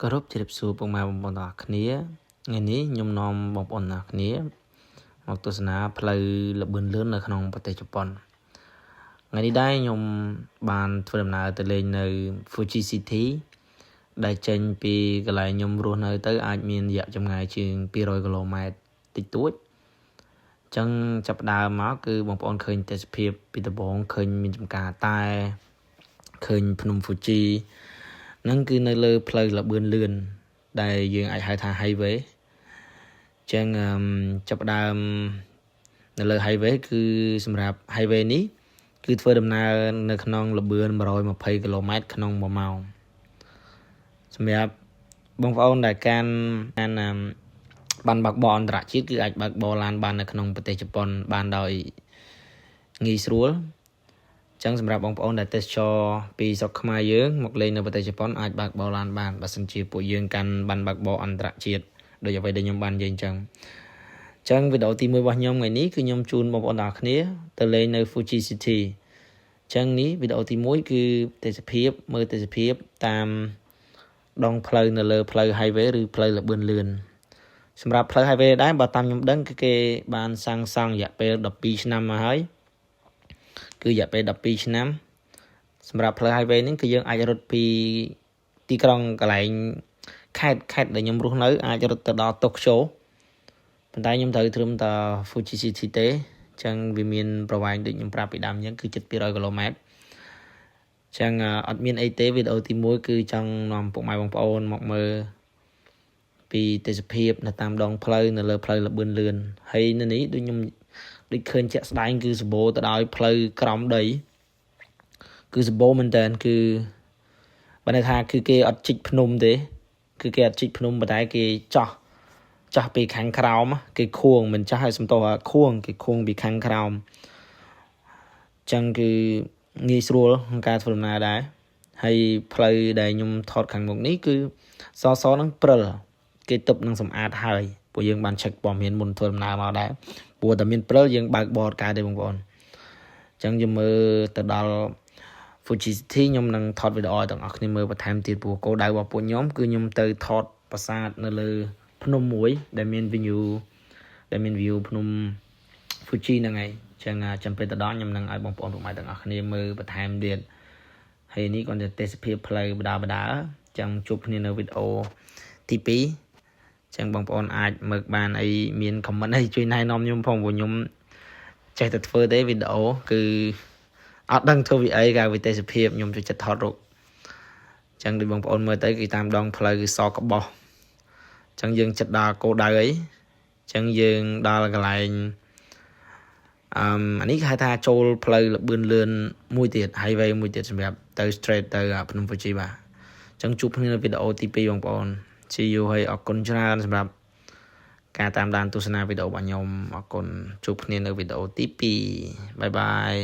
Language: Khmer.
គោរពជ្រាបសួរពុកម៉ែបងប្អូនទាំងអស់គ្នាថ្ងៃនេះខ្ញុំនាំបងប្អូនទាំងអស់គ្នាមកទស្សនាផ្លូវល្បឿនលឿននៅក្នុងប្រទេសជប៉ុនថ្ងៃនេះដែរខ្ញុំបានធ្វើដំណើរទៅលេងនៅ Fuji City ដែលចេញពីកន្លែងខ្ញុំរស់នៅទៅអាចមានរយៈចម្ងាយជាង200គីឡូម៉ែត្រតិចតួចអញ្ចឹងចាប់ផ្ដើមមកគឺបងប្អូនឃើញទេសភាពពីដំបូងឃើញមានចំការតែឃើញភ្នំ Fuji ហ្នឹងគឺនៅលើផ្លូវល្បឿនលឿនដែលយើងអាចហៅថា highway ចឹងចាប់ផ្ដើមនៅលើ highway គឺសម្រាប់ highway នេះគឺធ្វើដំណើរនៅក្នុងល្បឿន120គីឡូម៉ែត្រក្នុង1ម៉ោងសម្រាប់បងប្អូនដែលកាន់បានបើកបរអន្តរជាតិគឺអាចបើកបរឡានបាននៅក្នុងប្រទេសជប៉ុនបានដោយងាយស្រួលចឹងសម្រាប់បងប្អូនដែលទេសចរពីស្រុកខ្មែរយើងមកលេងនៅប្រទេសជប៉ុនអាចបើកបរឡានបានបើសិនជាពួកយើងកាន់បានបើកបរអន្តរជាតិដោយអ្វីដែលខ្ញុំបាននិយាយអញ្ចឹងវីដេអូទី1របស់ខ្ញុំថ្ងៃនេះគឺខ្ញុំជូនបងប្អូនទាំងអស់គ្នាទៅលេងនៅ Fuji City អញ្ចឹងនេះវីដេអូទី1គឺទេសភាពមើលទេសភាពតាមដងផ្លូវនៅលើផ្លូវ highway ឬផ្លូវល្បឿនលឿនសម្រាប់ផ្លូវ highway ដែរបើតាមខ្ញុំដឹងគឺគេបានសាងសង់រយៈពេល12ឆ្នាំមកហើយគឺរយៈពេល12ឆ្នាំសម្រាប់ផ្លូវ highway នេះគឺយើងអាចរត់ពីទីក្រុងកន្លែងខេត្តដែលខ្ញុំរស់នៅអាចរត់ទៅដល់តូក្យូប៉ុន្តែខ្ញុំត្រូវត្រឹមតែ Fuji City ទេអញ្ចឹងវាមានប្រវែងដូចខ្ញុំប្រាប់ពីដើមអញ្ចឹងគឺជិត200គីឡូម៉ែត្រអញ្ចឹងអត់មានអីទេវីដេអូទី1គឺចង់នាំពុកម៉ែបងប្អូនមកមើលពីទេសភាពនៅតាមដងផ្លូវនៅលើផ្លូវល្បឿនលឿនហើយនៅនេះដូចខ្ញុំដូចឃើញជាក់ស្ដែងគឺសម្បូរទៅដោយផ្លូវក្រំដីគឺសម្បូរមែនតើគឺបើន័យថាគឺគេអត់ជីកភ្នំទេគឺគេអត់ជីកភ្នំប៉ុន្តែគេចោះពីខាងក្រោមគេខួងមិនចាស់ឲ្យសំទោសខួងគេខួងពីខាងក្រោមអញ្ចឹងគឺងាយស្រួលក្នុងការធ្វើដំណើរដែរហើយផ្លូវដែលខ្ញុំថតខាងមុខនេះគឺសហ្នឹងព្រិលគេទប់នឹងសម្អាតហើយពួកយើងបាន check ព័ត៌មានមុនធ្វើដំណើរមកដែរព្រោះតែមានព្រិលយើងបើកបរកើតទេបងប្អូនអញ្ចឹងយើងមើលទៅដល់ Fuji City ខ្ញុំនឹងថតវីដេអូឲ្យទាំងអស់គ្នាមើលបន្ថែមទៀតព្រោះគោលដៅរបស់ពួកខ្ញុំគឺខ្ញុំទៅថតប្រាសាទនៅលើភ្នំមួយដែលមាន view ភ្នំ Fuji ហ្នឹងហើយអញ្ចឹងចាំពេលទៅដល់ខ្ញុំនឹងឲ្យបងប្អូនពុកម៉ែទាំងអស់គ្នាមើលបន្ថែមទៀតហើយនេះគាត់ទៅទេសភាពផ្លូវបដាអញ្ចឹងជួបគ្នានៅវីដេអូទី2អញ្ចឹងបងប្អូនអាចមើលបានអីមាន comment អីជួយណែនាំខ្ញុំផងព្រោះខ្ញុំចេះតែធ្វើទេវីដេអូគឺអត់ដឹងធ្វើវាអីកាលវិទេសភាពខ្ញុំចូលចិត្តថតរូបអញ្ចឹងដូចបងប្អូនមើលទៅគឺតាមដងផ្លូវគឺសក្បោះអញ្ចឹងយើងចិត្តដល់គោលដៅអីអញ្ចឹងយើងដល់កន្លែងអានេះគេហៅថាចូលផ្លូវល្បឿនលឿនមួយទៀត highway មួយទៀតសម្រាប់ទៅ straight ទៅភ្នំ Fuji បាទអញ្ចឹងជួបគ្នានៅវីដេអូទី2បងប្អូន See you ហើយអរគុណច្រើនសម្រាប់ការតាមដានទស្សនាវីដេអូរបស់ខ្ញុំអរគុណជួបគ្នានៅវីដេអូទី2បាយបាយ